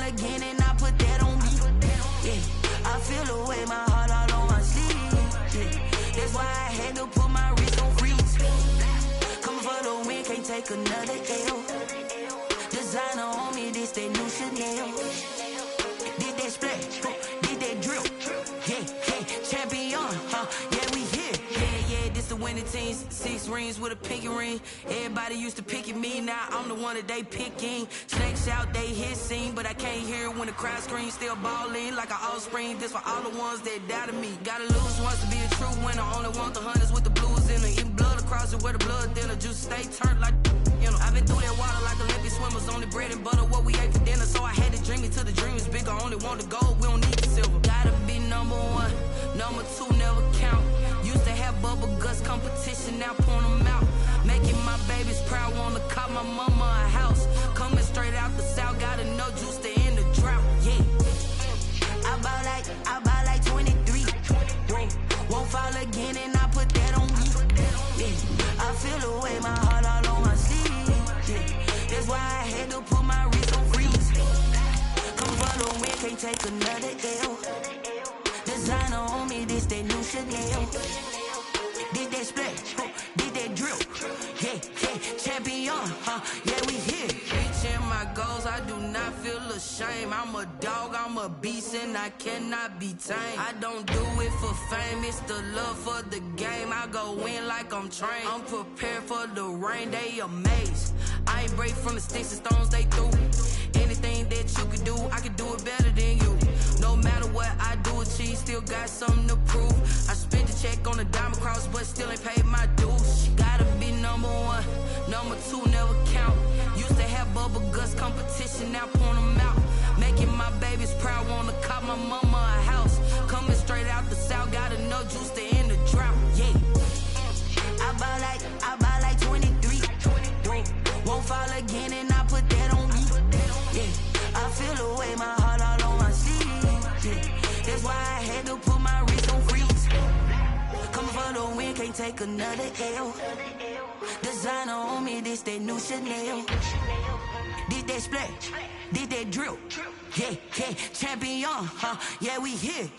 again and I put that on me. Yeah, I feel the way, my heart all on my sleeve. Yeah, that's why I had to put my wrist on freeze. Coming for the win, can't take another L. Designer on me, this that new Chanel. Did that splash, did that drill. Yeah, champion, yeah, we here. Yeah, this the winning teams. 6 rings with a pinky ring. Everybody used to pick at me, now I'm the one that they picking. Snakes out, they hit scene, but I can't hear it when the crowd screams. Still ballin' like an offspring. This for all the ones that doubted me. Gotta lose once to be a true winner. Only want the hunters with the blues in it. Eating blood across it where the blood dinner. Juice stay turned like, you know. I've been through that water like Olympic swimmers. Only bread and butter, what we ate for dinner. So I had to dream it till the dream is bigger. Only want the gold, we don't need the silver. Gotta be number 1, number 2 never count. Used to have bubble guts competition, now point them out. Making my babies proud, wanna call my mama a house. Coming straight out the south, gotta know juice to end the drought. Yeah, I bought like 23. Won't fall again and I put that on me. Yeah, I feel the way, my heart all on my sleeve. Yeah, that's why I had to put my wrist on freeze. Come for the win, can't take another L. Designer on me, this that new Chanel. Did that splash, did that drill. Yeah, champion, yeah, we here. Reaching my goals, I do not feel ashamed. I'm a dog, I'm a beast, and I cannot be tamed. I don't do it for fame, it's the love for the game. I go in like I'm trained. I'm prepared for the rain, they amazed. I ain't break from the sticks and stones they threw. Anything that you could do, I could do it better than you. No matter what I do, achieve, still got something to prove. I spent the check on the diamond cross, but still ain't paid my dues. Gotta be number 1, number 2 never count. Used to have bubble guts competition, now point them out. Making my babies proud, wanna call my mama a house. Coming straight out the south, gotta know juice to end the drought. Yeah, I bought like 23. Won't fall again and I put that on me. Yeah, I feel the way, my heart all on my sleeve. Yeah, that's why I had to put my wrist on freeze. Coming for the win, can't take another L. Designer on me, this that new Chanel. Did that splash, did that drill. Yeah, champion, yeah, we here.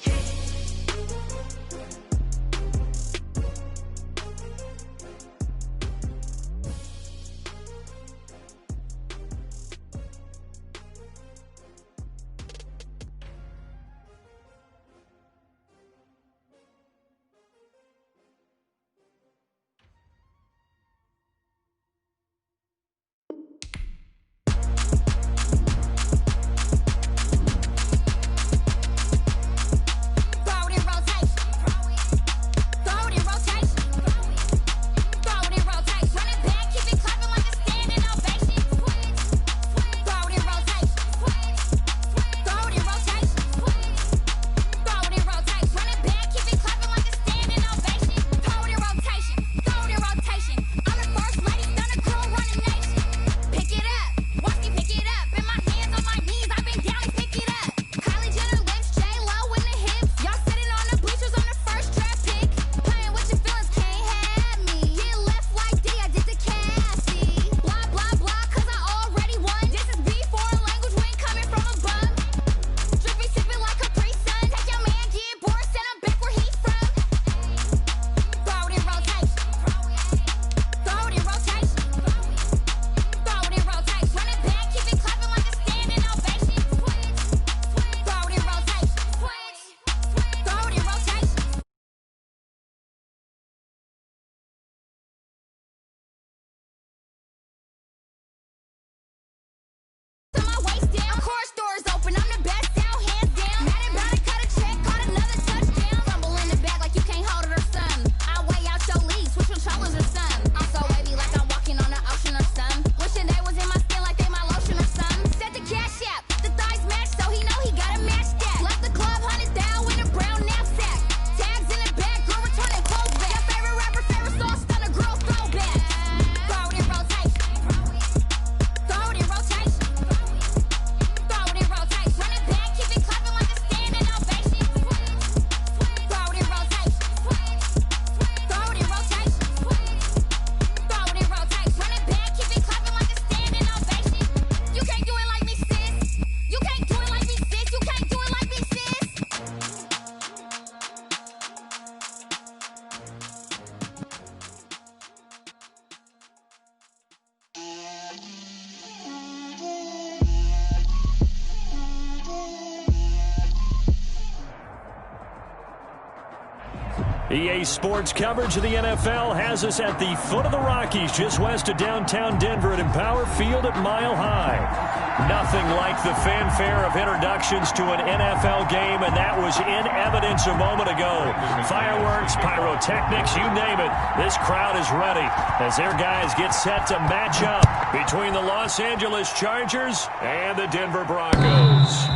EA Sports coverage of the NFL has us at the foot of the Rockies, just west of downtown Denver at Empower Field at Mile High. Nothing like the fanfare of introductions to an NFL game, and that was in evidence a moment ago. Fireworks, pyrotechnics, you name it. This crowd is ready as their guys get set to match up between the Los Angeles Chargers and the Denver Broncos.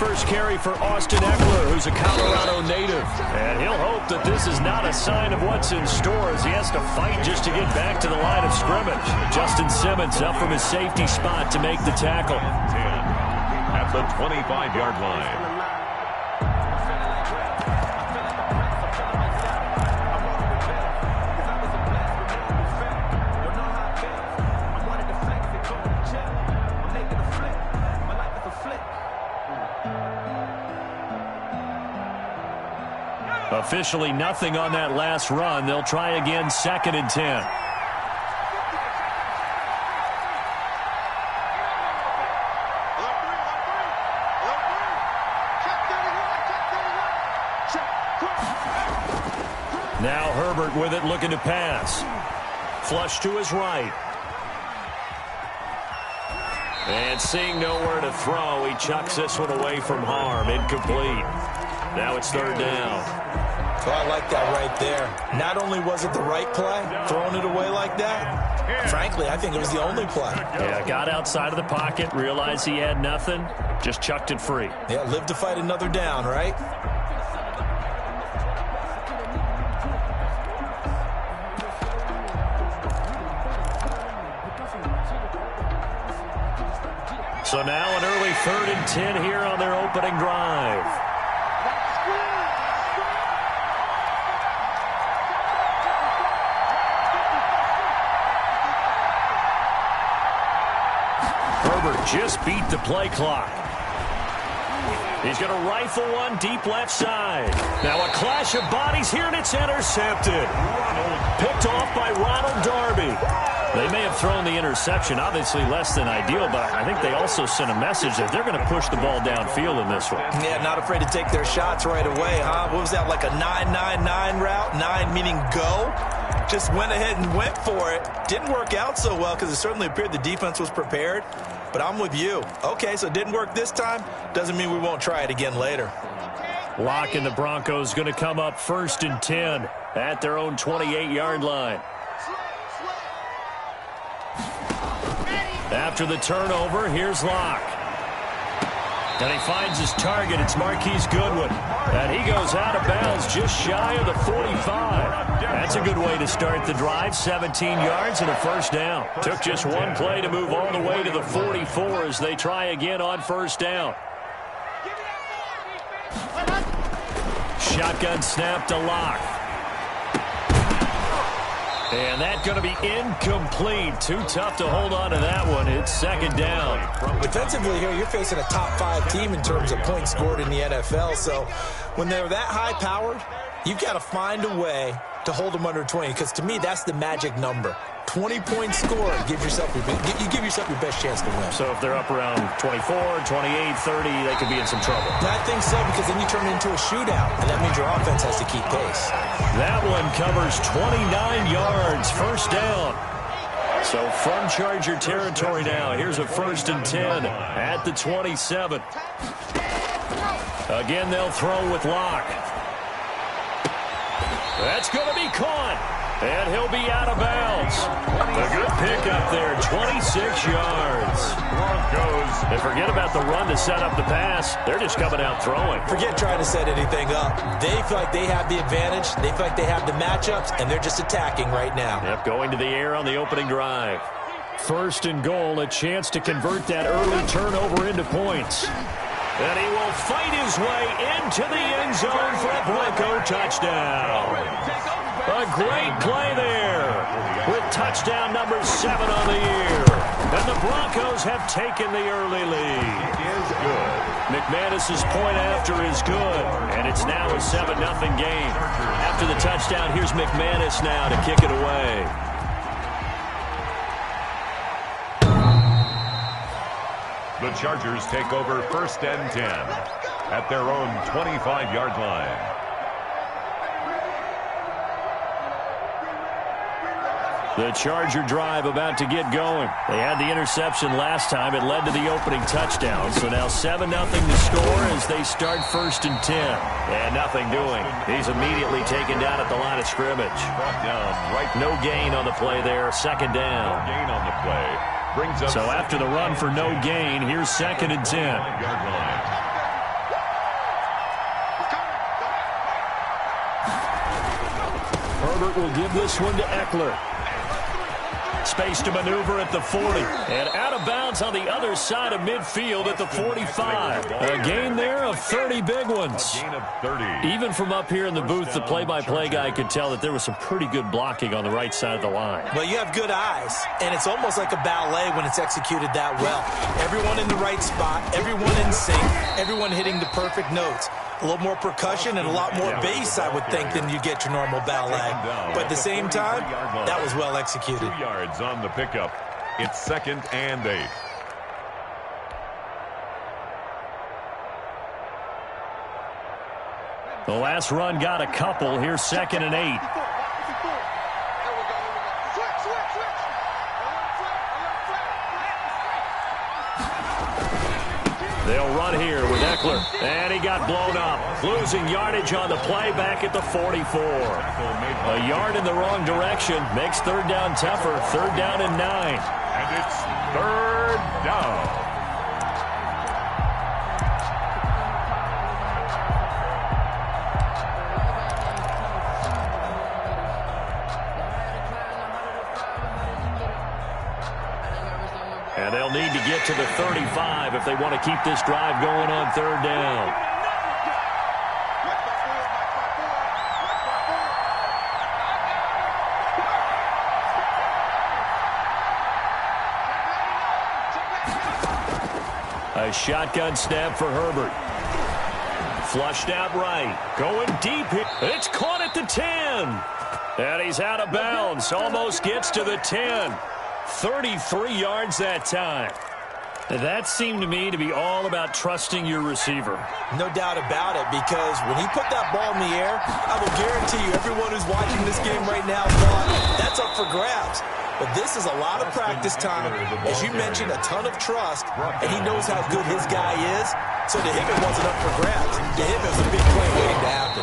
First carry for Austin Eckler, who's a Colorado native. And he'll hope that this is not a sign of what's in store as he has to fight just to get back to the line of scrimmage. Justin Simmons up from his safety spot to make the tackle. 10 at the 25-yard line. Officially nothing on that last run. They'll try again, 2nd and 10. Now Herbert with it, looking to pass. Flush to his right. And seeing nowhere to throw, he chucks this one away from harm. Incomplete. Now it's 3rd down. So I like that right there. Not only was it the right play, throwing it away like that, frankly, I think it was the only play. Yeah, got outside of the pocket, realized he had nothing, just chucked it free. Yeah, live to fight another down, right? So now an early 3rd and 10 here on their opening drive. Herbert just beat the play clock. He's going to rifle one deep left side. Now a clash of bodies here, and it's intercepted. Picked off by Ronald Darby. They may have thrown the interception, obviously less than ideal, but I think they also sent a message that they're going to push the ball downfield in this one. Yeah, not afraid to take their shots right away, huh? What was that, like a 9-9-9 route? 9 meaning go? Just went ahead and went for it. Didn't work out so well because it certainly appeared the defense was prepared. But I'm with you. Okay, so it didn't work this time. Doesn't mean we won't try it again later. Lock and the Broncos going to come up 1st and 10 at their own 28-yard line. After the turnover, here's Locke. And he finds his target. It's Marquise Goodwin. And he goes out of bounds just shy of the 45. That's a good way to start the drive. 17 yards and a 1st down. Took just one play to move all the way to the 44 as they try again on 1st down. Shotgun snap to Locke. And that's going to be incomplete. Too tough to hold on to that one. It's 2nd down. Defensively here, you're facing a top 5 team in terms of points scored in the NFL. So when they're that high-powered, you've got to find a way to hold them under 20. Because to me, that's the magic number. 20 points scored. You give yourself your best chance to win. So if they're up around 24, 28, 30, they could be in some trouble. I think so, because then you turn it into a shootout, and that means your offense has to keep pace. That one covers 29 yards, 1st down. So from Charger territory now, here's a 1st and 10 at the 27. Again, they'll throw with Locke. That's going to be caught. And he'll be out of bounds. A good pickup there, 26 yards. Broncos. And forget about the run to set up the pass. They're just coming out throwing. Forget trying to set anything up. They feel like they have the advantage. They feel like they have the matchups, and they're just attacking right now. Yep, going to the air on the opening drive. 1st and goal, a chance to convert that early turnover into points. And he will fight his way into the end zone for a Bronco touchdown. A great play there with touchdown number 7 on the year. And the Broncos have taken the early lead. Is good. McManus's point after is good, and it's now a 7-0 game. After the touchdown, here's McManus now to kick it away. The Chargers take over 1st and 10 at their own 25-yard line. The Charger drive about to get going. They had the interception last time. It led to the opening touchdown. So now 7-0 to score as they start 1st and 10. And nothing doing. He's immediately taken down at the line of scrimmage. Brought down right. No gain on the play there. 2nd down. No gain on the play. Brings up. So after the run for no gain, here's 2nd and 10. Yard line. Herbert will give this one to Eckler. Space to maneuver at the 40. And out of bounds on the other side of midfield at the 45. A gain there of 30 big ones. A gain of 30. Even from up here in the booth, the play-by-play guy could tell that there was some pretty good blocking on the right side of the line. Well, you have good eyes, and it's almost like a ballet when it's executed that well. Everyone in the right spot, everyone in sync, everyone hitting the perfect notes. A little more percussion and a lot more bass, I would think, than you get your normal ballet. But at the same time, that was well executed. 2 yards on the pickup. It's 2nd and 8. The last run got a couple. Here's 2nd and 8. They'll run here with Eckler. And he got blown up. Losing yardage on the play back at the 44. A yard in the wrong direction makes 3rd down tougher. 3rd down and 9. And it's 3rd down. And they'll need to get to the 35 if they want to keep this drive going on 3rd down. A shotgun snap for Herbert. Flushed out right. Going deep. It's caught at the 10. And he's out of bounds. Almost gets to the 10. 33 yards that time. That seemed to me to be all about trusting your receiver. No doubt about it, because when he put that ball in the air, I will guarantee you everyone who's watching this game right now thought that's up for grabs. But this is a lot of practice time. As you mentioned, a ton of trust, and he knows how good his guy is. So to him, it wasn't up for grabs. To him, it was a big play waiting to happen.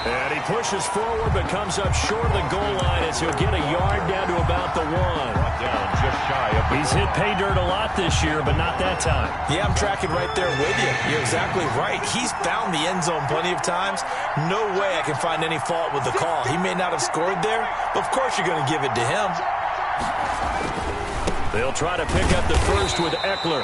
And he pushes forward, but comes up short of the goal line as he'll get a yard down to about the 1. Down just shy of. He's hit pay dirt a lot this year, but not that time. Yeah, I'm tracking right there with you. You're exactly right. He's found the end zone plenty of times. No way I can find any fault with the call. He may not have scored there, but of course you're going to give it to him. They'll try to pick up the first with Eckler.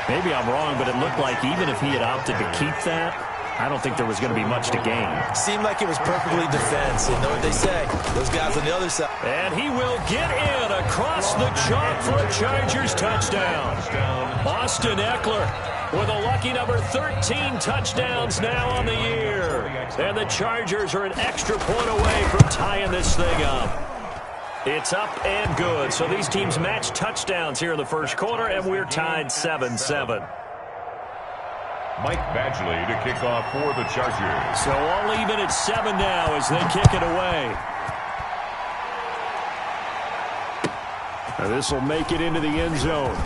Maybe I'm wrong, but it looked like even if he had opted to keep that, I don't think there was going to be much to gain. Seemed like it was perfectly defense. You know what they say. Those guys on the other side. And he will get in across the chalk for a Chargers touchdown. Austin Eckler with a lucky number 13 touchdowns now on the year. And the Chargers are an extra point away from tying this thing up. It's up and good. So these teams match touchdowns here in the first quarter, and we're tied 7-7. Mike Badgley to kick off for the Chargers. So all even at 7 now as they kick it away. This will make it into the end zone.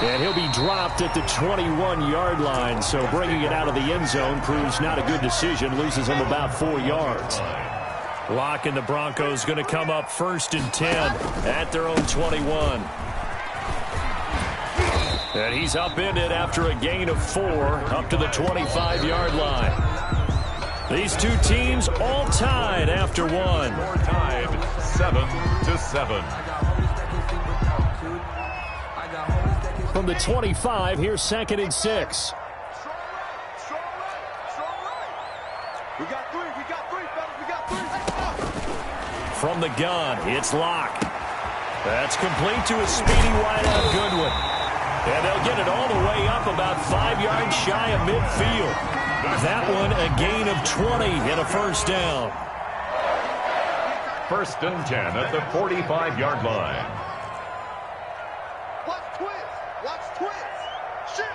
And he'll be dropped at the 21-yard line. So bringing it out of the end zone proves not a good decision. Loses him about 4 yards. Locke and the Broncos going to come up 1st and 10 at their own 21. And he's upended after a gain of 4 up to the 25-yard line. These two teams all tied after 1. More tied 7-7. From the 25, here's 2nd and 6. We got three, fellas. We got three. Let's go. From the gun, it's Locke. That's complete to a speedy wideout Goodwin. And they'll get it all the way up about 5 yards shy of midfield. That one a gain of 20 and a first down. 1st and 10 at the 45-yard line. Watch twist. Watch twist. Shift.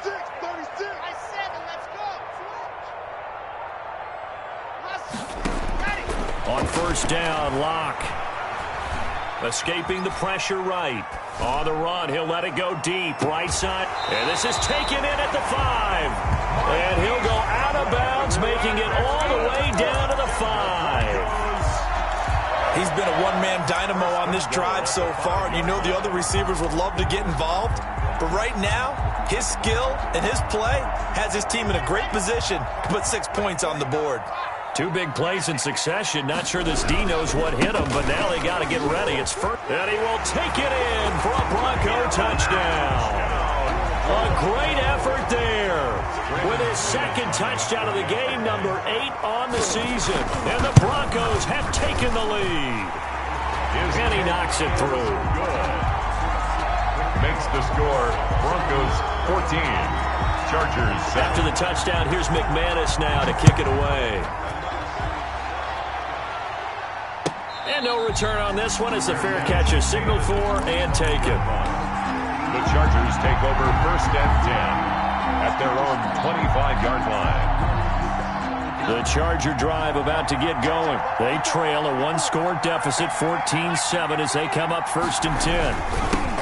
36. I said it, let's go. Switch. Ready. On 1st down, Locke. Escaping the pressure right. On the run, he'll let it go deep. Right side. And this is taken in at the 5. And he'll go out of bounds, making it all the way down to the 5. He's been a one-man dynamo on this drive so far, and you know the other receivers would love to get involved. But right now, his skill and his play has his team in a great position to put 6 points on the board. 2 big plays in succession. Not sure this D knows what hit him, but now they got to get ready. It's first, and he will take it in for a Bronco touchdown. A great effort there with his 2nd touchdown of the game, number 8 on the season. And the Broncos have taken the lead. And he knocks it through. Makes the score Broncos 14, Chargers 7. After the touchdown, here's McManus now to kick it away. And no return on this one as the fair catch is signaled for and taken. The Chargers take over 1st and 10 at their own 25-yard line. The Charger drive about to get going. They trail a 1-score deficit, 14-7, as they come up 1st and 10.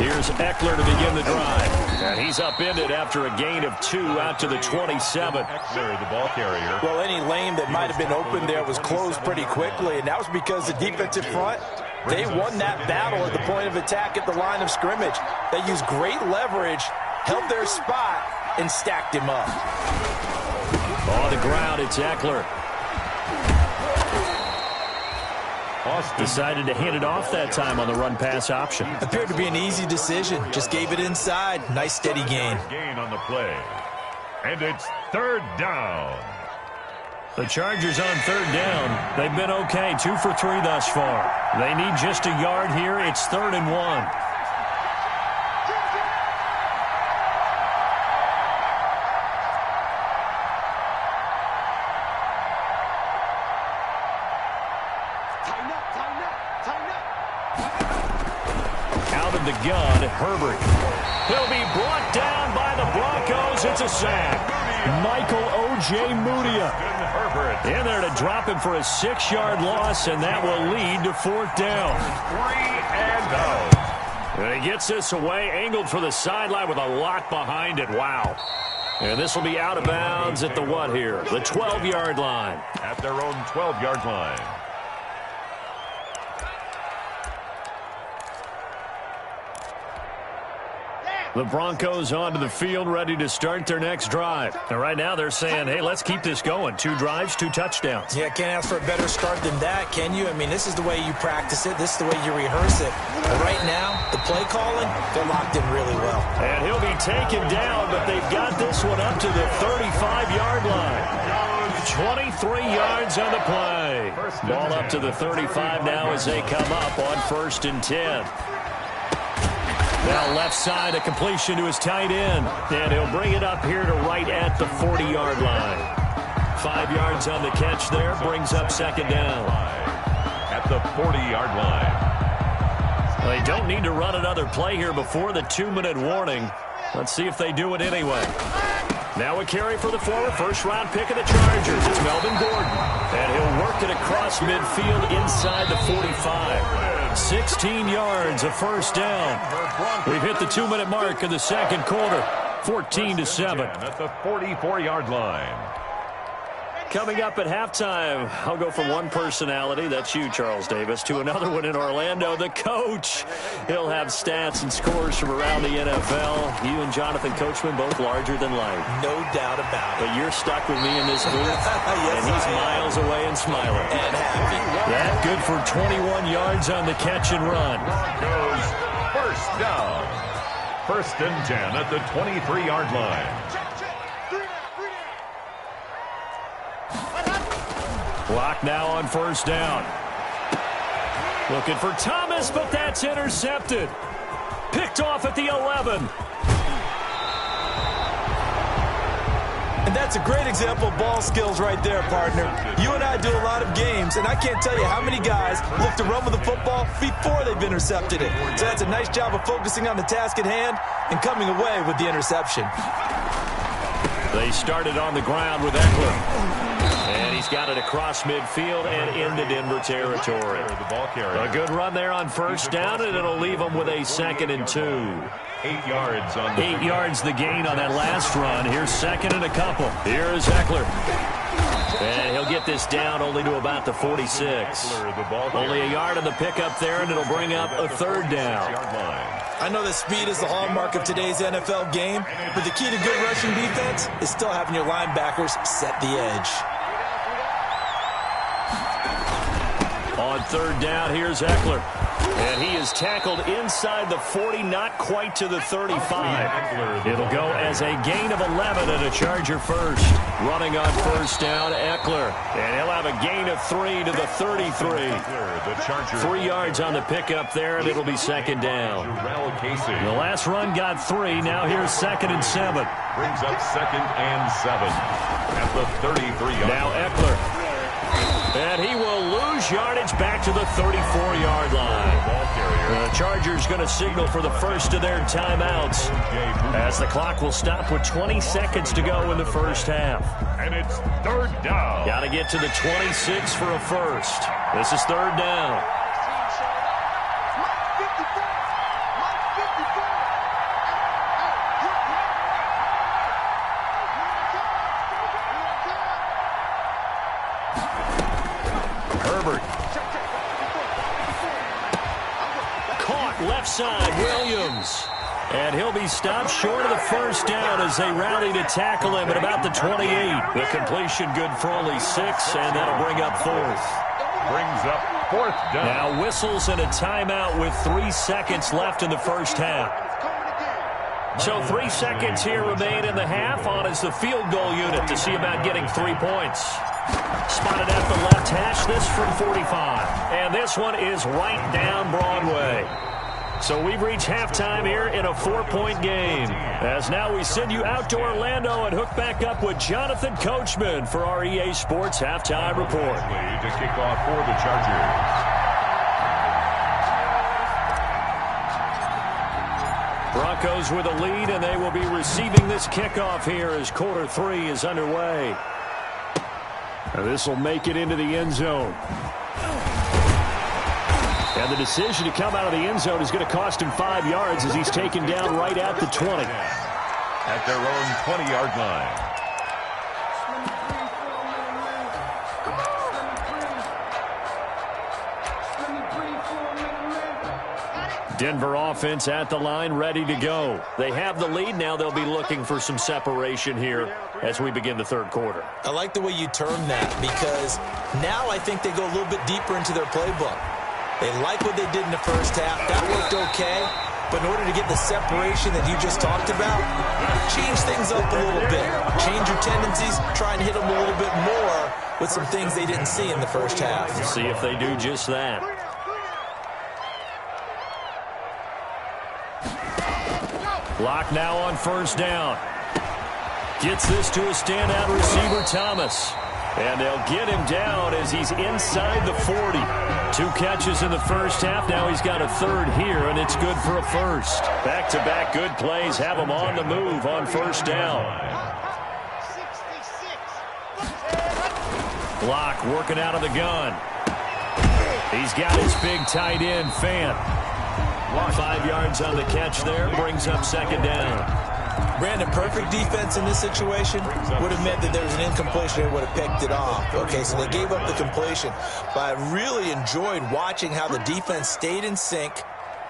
Here's Eckler to begin the drive. And he's upended after a gain of 2 out to the 27. Eckler, the ball carrier. Well, any lane that might have been open there was closed pretty quickly, and that was because the defensive front, they won that battle at the point of attack at the line of scrimmage. They used great leverage, held their spot, and stacked him up. On the ground, it's Eckler. Decided to hand it off that time on the run-pass option. Appeared to be an easy decision. Just gave it inside. Nice steady gain. Gain on the play. And it's 3rd down. The Chargers on 3rd down. They've been okay, 2 for 3 thus far. They need just a yard here. It's 3rd and 1. The gun, Herbert. He'll be brought down by the Broncos. It's a sack. Michael O.J. Mudia in there to drop him for a 6-yard loss, and that will lead to 4th down. 3 and 0. And he gets this away, angled for the sideline with a lot behind it. Wow. And this will be out of bounds at the what here? The 12-yard line. At their own 12-yard line. The Broncos onto the field, ready to start their next drive. And right now they're saying, hey, let's keep this going. 2 drives, 2 touchdowns. Yeah, can't ask for a better start than that, can you? I mean, this is the way you practice it. This is the way you rehearse it. But right now, the play calling, they're locked in really well. And he'll be taken down, but they've got this one up to the 35-yard line. 23 yards on the play. Ball up to the 35 now as they come up on 1st and 10. Now left side, a completion to his tight end. And he'll bring it up here to right at the 40-yard line. 5 yards on the catch there, brings up 2nd down. At the 40-yard line. They don't need to run another play here before the 2-minute warning. Let's see if they do it anyway. Now a carry for the former first-round pick of the Chargers. It's Melvin Gordon. And he'll work it across midfield inside the 45. 16 yards, a 1st down. We've hit the 2-minute mark of the 2nd quarter. 14-7. At the 44-yard line. Coming up at halftime, I'll go from one personality, that's you, Charles Davis, to another one in Orlando, the coach. He'll have stats and scores from around the NFL. You and Jonathan Coachman, both larger than life. No doubt about it. But you're stuck with me in this booth, yes, and he's miles away and smiling. And happy. That good for 21 yards on the catch and run. Broncos 1st down. 1st and 10 at the 23-yard line. Clock now on first down. Looking for Thomas, but that's intercepted. Picked off at the 11. And that's a great example of ball skills right there, partner. You and I do a lot of games, and I can't tell you how many guys look to run with the football before they've intercepted it. So that's a nice job of focusing on the task at hand and coming away with the interception. They started on the ground with Eckler. And he's got it across midfield and into Denver territory. A good run there on first down, and it'll leave them with a 2nd and 2. 8 yards on the 8 yards the gain on that last run. Here's 2nd and a couple. Here's Eckler. And he'll get this down only to about the 46. Only a yard on the pickup there, and it'll bring up a 3rd down. I know that speed is the hallmark of today's NFL game, but the key to good rushing defense is still having your linebackers set the edge. On 3rd down, here's Eckler. And he is tackled inside the 40, not quite to the 35. It'll go as a gain of 11 and a Charger first. Running on first down, Eckler. And he'll have a gain of 3 to the 33. 3 yards on the pickup there, and it'll be 2nd down. The last run got 3. Now here's 2nd and 7. Brings up 2nd and 7 at the 33-yard line. Now Eckler. And he will lose yardage back to the 34-yard line. The Chargers going to signal for the first of their timeouts as the clock will stop with 20 seconds to go in the first half. And it's 3rd down. Got to get to the 26 for a first. This is 3rd down. Side, Williams. And he'll be stopped short of the first down as they rally to tackle him at about the 28. The completion good for only 6, and that'll bring up 4th. Brings up 4th down. Now whistles and a timeout with 3 seconds left in the first half. So 3 seconds here remain in the half. On is the field goal unit to see about getting 3 points. Spotted at the left hash, this from 45. And this one is right down Broadway. So we've reached halftime here in a 4-point game. As now we send you out to Orlando and hook back up with Jonathan Coachman for our EA Sports Halftime Report. To kick off for the Chargers. Broncos with a lead, and they will be receiving this kickoff here as quarter 3 is underway. This will make it into the end zone. And the decision to come out of the end zone is going to cost him 5 yards as he's taken down right at the 20. At their own 20-yard line. Denver offense at the line, ready to go. They have the lead. Now they'll be looking for some separation here as we begin the 3rd quarter. I like the way you term that because now I think they go a little bit deeper into their playbook. They like what they did in the first half. That worked okay. But in order to get the separation that you just talked about, change things up a little bit. Change your tendencies. Try and hit them a little bit more with some things they didn't see in the first half. See if they do just that. Lock now on first down. Gets this to a standout receiver, Thomas. And they'll get him down as he's inside the 40. 2 catches in the first half. Now he's got a 3rd here, and it's good for a first. Back-to-back good plays have him on the move on first down. Block working out of the gun. He's got his big tight end, Fant. 5 yards on the catch there. Brings up 2nd down. Brandon, perfect defense in this situation would have meant that there was an incompletion and would have picked it off. Okay, so they gave up the completion. But I really enjoyed watching how the defense stayed in sync,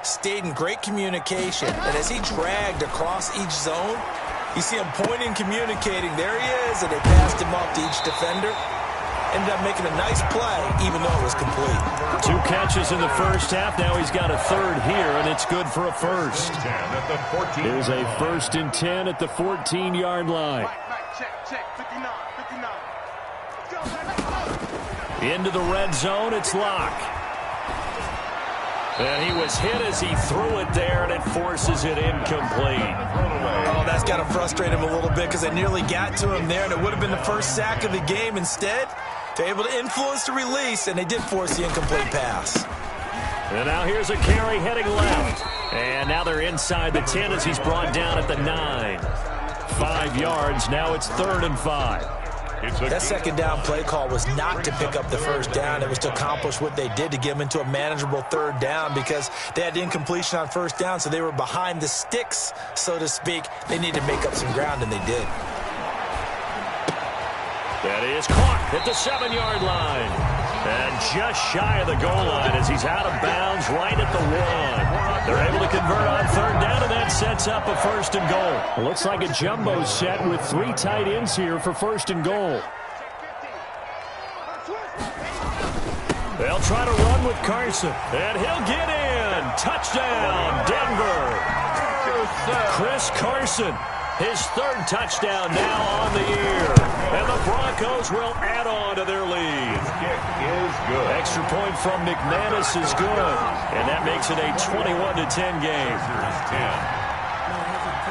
stayed in great communication. And as he dragged across each zone, you see him pointing, communicating. There he is, and they passed him off to each defender. Ended up making a nice play, even though it was complete. 2 catches in the first half. Now he's got a 3rd here, and it's good for a first. Here's a 1st and 10 at the 14-yard line. Check, 59, 59. Let's go, Into the red zone, it's Locke. And he was hit as he threw it there, and it forces it incomplete. Oh, that's got to frustrate him a little bit because they nearly got to him there, and it would have been the first sack of the game. Instead, they're able to influence the release, and they did force the incomplete pass. And now here's a carry heading left. And now they're inside the 10 as he's brought down at the 9. 5 yards. Now it's 3rd and 5. That second down play call was not to pick up the first down. It was to accomplish what they did to get them into a manageable 3rd down because they had incompletion on first down, so they were behind the sticks, so to speak. They needed to make up some ground, and they did. That is caught at the 7-yard line. And just shy of the goal line as he's out of bounds right at the 1. They're able to convert on 3rd down, and that sets up a 1st and goal. Looks like a jumbo set with 3 tight ends here for 1st and goal. They'll try to run with Carson, and he'll get in. Touchdown, Denver. Chris Carson, his 3rd touchdown now on the year. And the Broncos will add on to their lead. Kick is good. Extra point from McManus is good. And that makes it a 21-10 game.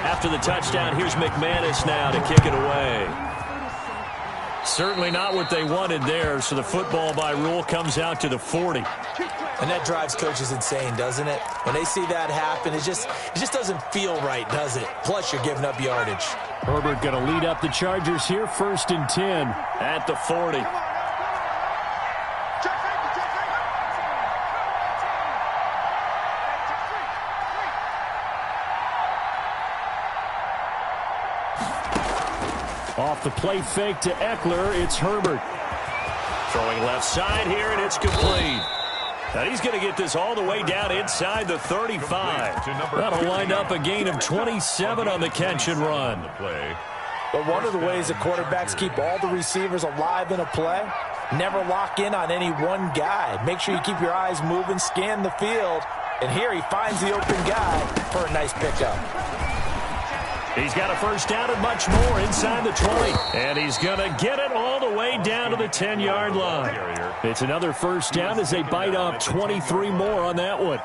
After the touchdown, here's McManus now to kick it away. Certainly not what they wanted there, so the football by rule comes out to the 40. And that drives coaches insane, doesn't it? When they see that happen, it just doesn't feel right, does it? Plus, you're giving up yardage. Herbert going to lead up the Chargers here, 1st and 10 at the 40. Off the play fake to Eckler, it's Herbert. Throwing left side here, and it's complete. Now he's going to get this all the way down inside the 35. That'll wind up a gain of 27 on the catch and run. But one of the ways that quarterbacks keep all the receivers alive in a play, never lock in on any one guy. Make sure you keep your eyes moving, scan the field. And here he finds the open guy for a nice pickup. He's got a 1st down and much more inside the 20. And he's going to get it all the way down to the 10-yard line. It's another 1st down as they bite off 23 more on that one.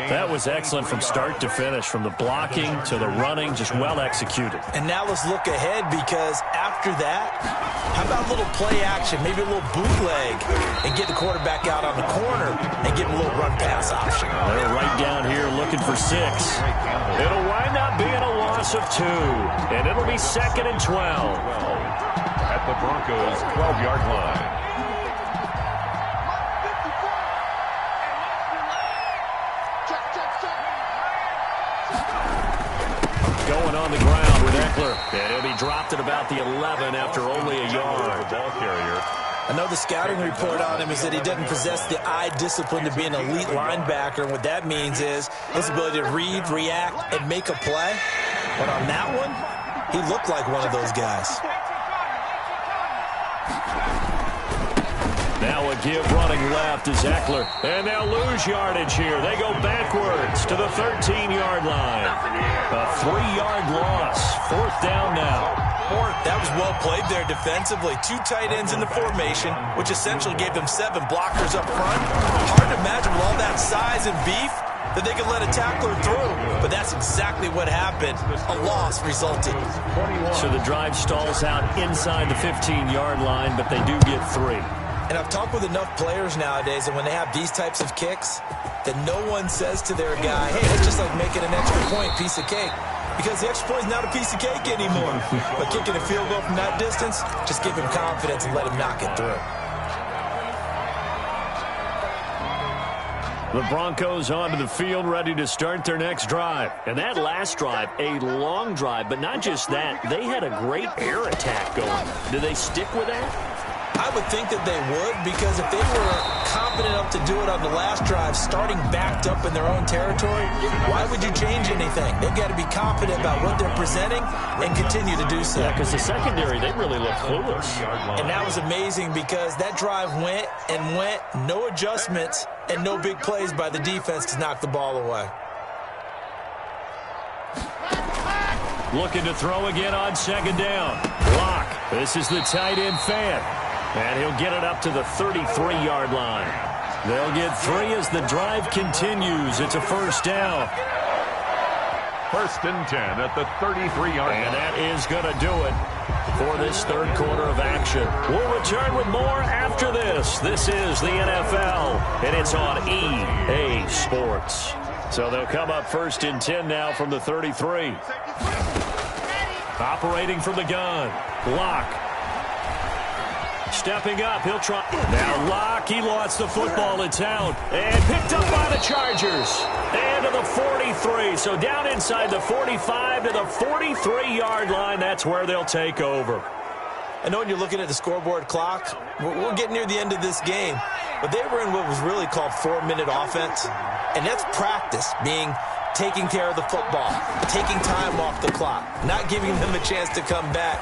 That was excellent from start to finish, from the blocking to the running, just well executed. And now let's look ahead because after that, how about a little play action, maybe a little bootleg, and get the quarterback out on the corner and give him a little run-pass option. They're right down here looking for 6. It'll wind up being a loss of 2, and it'll be 2nd and 12. At the Broncos' 12-yard line. Going on the ground with Eckler. And he'll be dropped at about the 11 after only a yard. Ball carrier. I know the scouting report on him is that he doesn't possess the eye discipline to be an elite linebacker. And what that means is his ability to read, react, and make a play. But on that one, he looked like one of those guys. Now a give running left is Eckler. And they'll lose yardage here. They go backwards to the 13-yard line. A 3-yard loss. 4th down now. That was well played there defensively. 2 tight ends in the formation, which essentially gave them 7 blockers up front. Hard to imagine with all that size and beef that they could let a tackler through. But that's exactly what happened. A loss resulted. So the drive stalls out inside the 15-yard line, but they do get 3. And I've talked with enough players nowadays, and when they have these types of kicks, that no one says to their guy, hey, it's just like making an extra point, piece of cake. Because the extra point is not a piece of cake anymore. But kicking a field goal from that distance, just give him confidence and let him knock it through. The Broncos onto the field, ready to start their next drive. And that last drive, a long drive, but not just that. They had a great air attack going. Do they stick with that? I would think that they would, because if they were confident enough to do it on the last drive, starting backed up in their own territory, why would you change anything? They've got to be confident about what they're presenting and continue to do so. Yeah, because the secondary, they really look clueless. And that was amazing because that drive went and went, no adjustments, and no big plays by the defense to knock the ball away. Looking to throw again on 2nd down. Block. This is the tight end fan. And he'll get it up to the 33-yard line. They'll get 3 as the drive continues. It's a first down. 1st and 10 at the 33-yard line. And that is going to do it for this third quarter of action. We'll return with more after this. This is the NFL, and it's on EA Sports. So they'll come up 1st and 10 now from the 33. Operating from the gun. Locke. Stepping up, he'll try. Now Locke, he lost the football. It's out. And picked up by the Chargers. And to the 43. So down inside the 45 to the 43-yard line. That's where they'll take over. I know when you're looking at the scoreboard clock, we're getting near the end of this game. But they were in what was really called 4-minute offense. And that's practice, being taking care of the football, taking time off the clock, not giving them a chance to come back.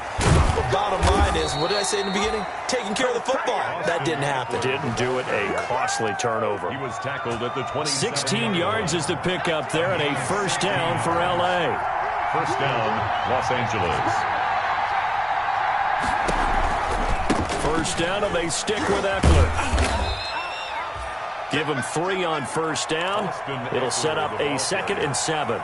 But bottom line is, what did I say in the beginning? Taking care of the football. That didn't happen. Didn't do it. A costly turnover. He was tackled at the 20. 16 yards is the pickup there, and a first down for L.A. First down, Los Angeles. First down, and they stick with Eckler. Give him 3 on first down. It'll set up a 2nd and 7.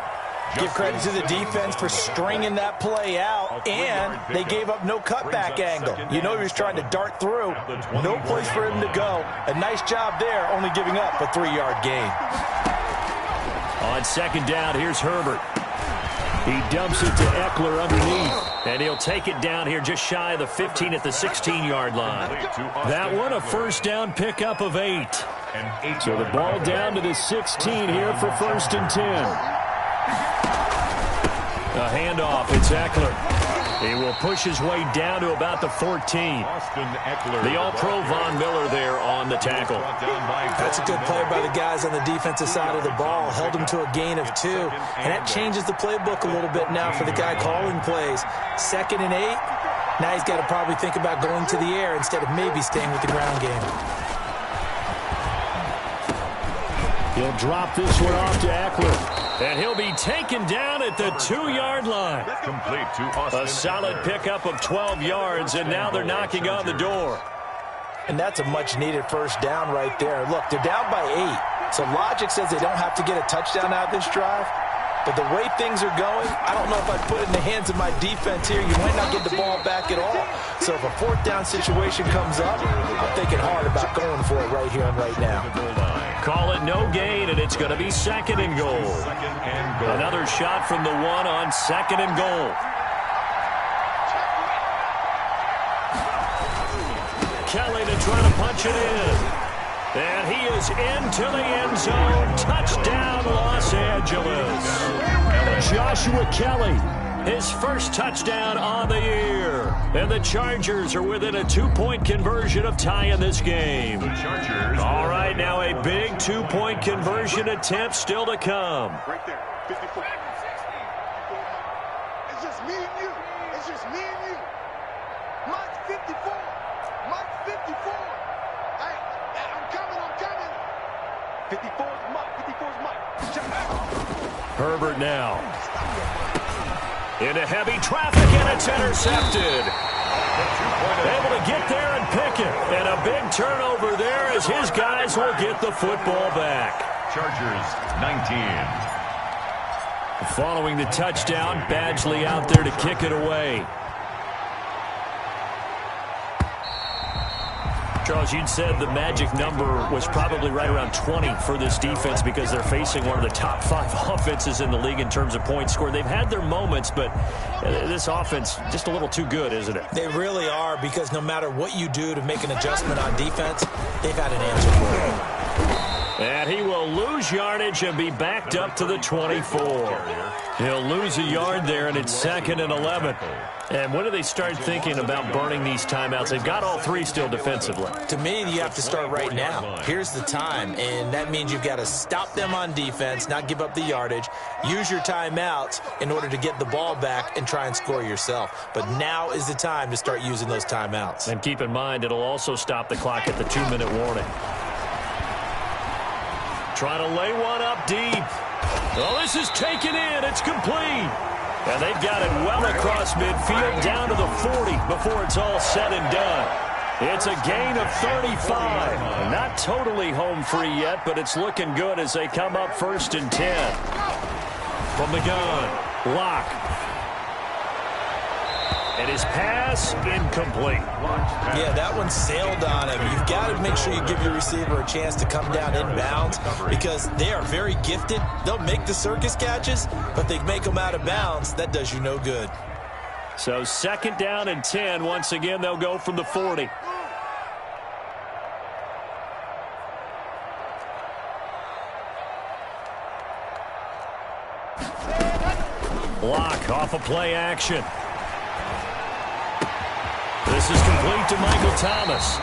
Give credit to the defense for stringing that play out, and they gave up no cutback angle. You know he was trying to dart through. No place for him to go. A nice job there, only giving up a 3-yard gain. On 2nd down, here's Herbert. He dumps it to Eckler underneath, and he'll take it down here just shy of the 15 at the 16-yard line. That one, a first down pickup of 8. So the ball down to the 16 here for 1st and 10. A handoff, it's Eckler. He will push his way down to about the 14. The All-Pro Von Miller there on the tackle. That's a good play by the guys on the defensive side of the ball. Held him to a gain of 2. And that changes the playbook a little bit now for the guy calling plays. 2nd and 8. Now he's got to probably think about going to the air instead of maybe staying with the ground game. He'll drop this one off to Eckler. And he'll be taken down at the 2-yard line. Complete to Austin. A solid pickup of 12 yards, and now they're knocking on the door. And that's a much-needed first down right there. Look, they're down by 8. So logic says they don't have to get a touchdown out of this drive. But the way things are going, I don't know if I put it in the hands of my defense here. You might not get the ball back at all. So if a 4th down situation comes up, I'm thinking hard about going for it right here and right now. Call it no gain, and it's going to be 2nd and goal. Another shot from the 1 on 2nd and goal. Kelly to try to punch it in. And he is into the end zone. Touchdown, Los Angeles. Joshua Kelly, his first touchdown on the year. And the Chargers are within a 2-point conversion of tying this game. All right, now a big 2-point conversion attempt still to come. Right there, 54. It's just me and you. It's just me and you. Mike's 54. Mike's 54. Hey, I'm coming. 54 is Mike. 54 is Mike. Check out. Herbert now. Into heavy traffic, and it's intercepted. Able to get there and pick it. And a big turnover there as his guys will get the football back. Chargers 19. Following the touchdown, Badgley out there to kick it away. Charles, you'd said the magic number was probably right around 20 for this defense because they're facing one of the top 5 offenses in the league in terms of points scored. They've had their moments, but this offense just a little too good, isn't it? They really are, because no matter what you do to make an adjustment on defense, they've had an answer for it. And he will lose yardage and be backed up to the 24. He'll lose a yard there, and it's 2nd and 11. And when do they start thinking about burning these timeouts? They've got all 3 still defensively. To me, you have to start right now. Here's the time, and that means you've got to stop them on defense, not give up the yardage, use your timeouts in order to get the ball back and try and score yourself. But now is the time to start using those timeouts. And keep in mind, it'll also stop the clock at the 2-minute warning. Trying to lay one up deep. Oh, this is taken in. It's complete. And they've got it well across midfield down to the 40 before it's all said and done. It's a gain of 35. Not totally home free yet, but it's looking good as they come up 1st and 10. From the gun, Locke. And his pass incomplete. Yeah, that one sailed on him. You've got to make sure you give your receiver a chance to come down inbounds because they are very gifted. They'll make the circus catches, but they make them out of bounds. That does you no good. So 2nd down and 10. Once again, they'll go from the 40. Block off a play action. This is complete to Michael Thomas.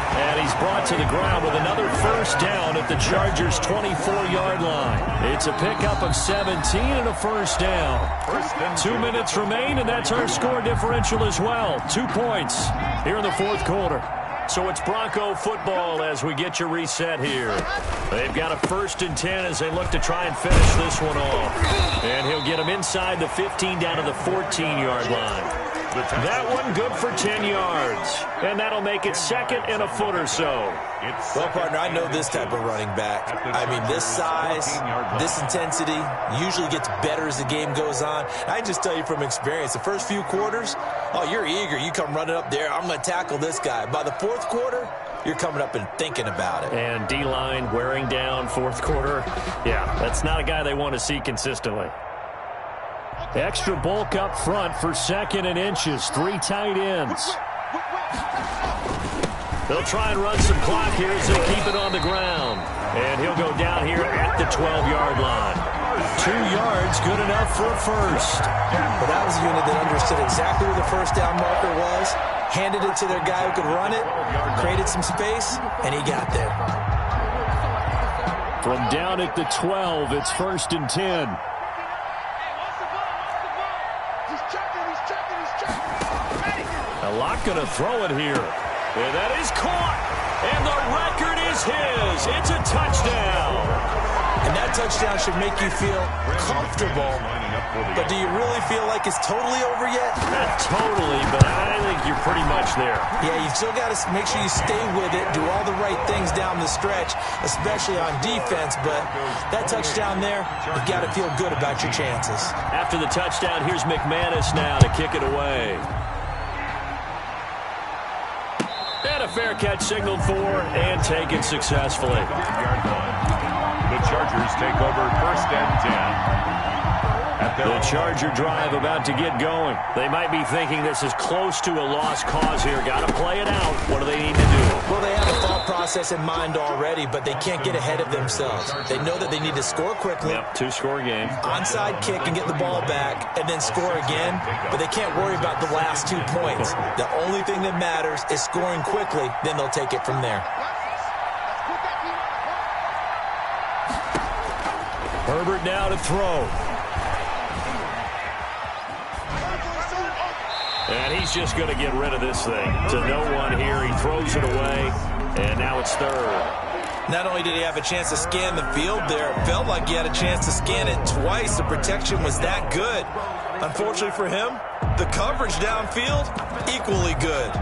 And he's brought to the ground with another 1st down at the Chargers' 24-yard line. It's a pickup of 17 and a 1st down. 2 minutes remain, and that's our score differential as well. 2 points here in the 4th quarter. So it's Bronco football as we get you reset here. They've got a 1st and 10 as they look to try and finish this one off. And he'll get them inside the 15 down to the 14-yard line. That one good for 10 yards. And that'll make it 2nd and a foot or so. Well, partner, I know this type of running back. I mean, this size, this intensity usually gets better as the game goes on. I just tell you from experience, the first few quarters, oh, you're eager. You come running up there, I'm going to tackle this guy. By the 4th quarter, you're coming up and thinking about it. And D-line wearing down 4th quarter. Yeah, that's not a guy they want to see consistently. Extra bulk up front for 2nd and inches. 3 tight ends. They'll try and run some clock here as they keep it on the ground. And he'll go down here at the 12-yard line. 2 yards, good enough for a 1st. But that was a unit that understood exactly where the 1st down marker was, handed it to their guy who could run it, created some space, and he got there. From down at the 12, it's 1st and 10. Locke going to throw it here. And that is caught. And the record is his. It's a touchdown. And that touchdown should make you feel comfortable. But do you really feel like it's totally over yet? Not totally, but I think you're pretty much there. Yeah, you've still got to make sure you stay with it, do all the right things down the stretch, especially on defense. But that touchdown there, you've got to feel good about your chances. After the touchdown, here's McManus now to kick it away. And a fair catch signaled for and taken successfully. The Chargers take over 1st and 10. The Charger drive about to get going. They might be thinking this is close to a lost cause here. Got to play it out. What do they need to do? Well, they have a thought process in mind already, but they can't get ahead of themselves. They know that they need to score quickly. Yep, 2-score game. Onside kick and get the ball back and then score again, but they can't worry about the last 2 points. The only thing that matters is scoring quickly, then they'll take it from there. Herbert now to throw. And he's just going to get rid of this thing. To no one here. He throws it away. And now it's 3rd. Not only did he have a chance to scan the field there, it felt like he had a chance to scan it twice. The protection was that good. Unfortunately for him, the coverage downfield, equally good.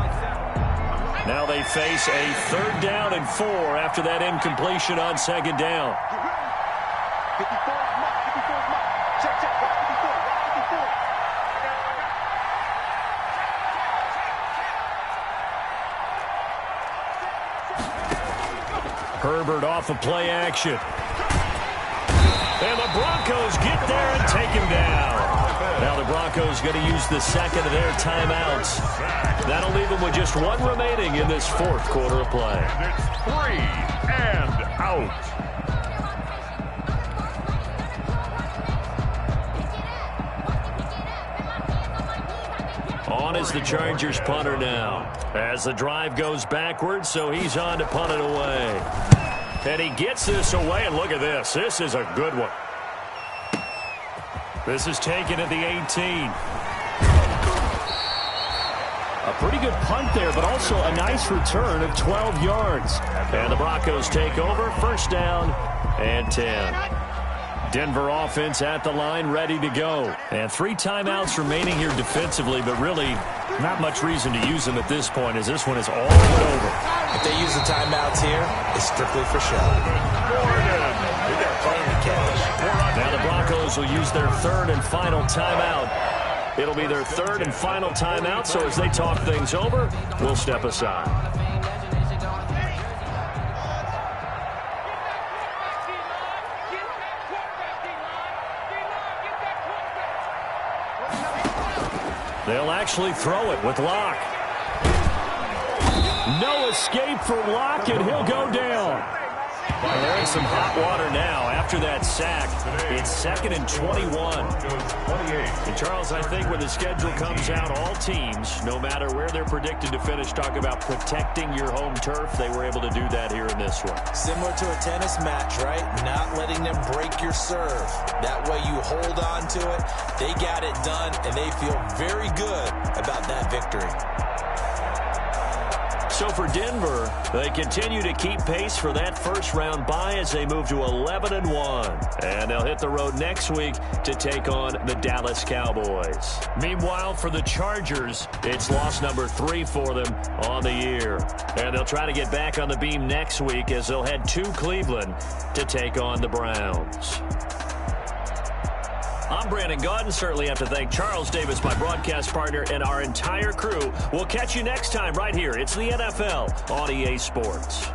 Now they face a 3rd down and 4 after that incompletion on 2nd down. 54 mark, 54 mark. Check, check, 54, 54. Herbert off of play action. And the Broncos get there and take him down. Now the Broncos going to use the 2nd of their timeouts. That'll leave them with just 1 remaining in this 4th quarter of play. And it's 3 and out. On is the Chargers punter now. As the drive goes backwards, so he's on to punt it away. And he gets this away, and look at this. This is a good one. This is taken at the 18. A pretty good punt there, but also a nice return of 12 yards. And the Broncos take over, 1st down and 10. Denver offense at the line, ready to go. And 3 timeouts remaining here defensively, but really Not much reason to use them at this point, as this one is all but over. If they use the timeouts here, it's strictly for show. They're playing the catch. Now the Broncos will use their third and final timeout. It'll be their third and final timeout, so as they talk things over, we'll step aside. They'll actually throw it with Locke. No escape for Locke, and he'll go down. Well, they're in some hot water now after that sack. It's 2nd and 21. And Charles, I think when the schedule comes out, all teams, no matter where they're predicted to finish, talk about protecting your home turf. They were able to do that here in this one. Similar to a tennis match, right? Not letting them break your serve. That way you hold on to it. They got it done, and they feel very good about that victory. So for Denver, they continue to keep pace for that first-round bye as they move to 11-1. And they'll hit the road next week to take on the Dallas Cowboys. Meanwhile, for the Chargers, it's loss number 3 for them on the year. And they'll try to get back on the beam next week as they'll head to Cleveland to take on the Browns. I'm Brandon Gaudin. Certainly have to thank Charles Davis, my broadcast partner, and our entire crew. We'll catch you next time right here. It's the NFL on EA Sports.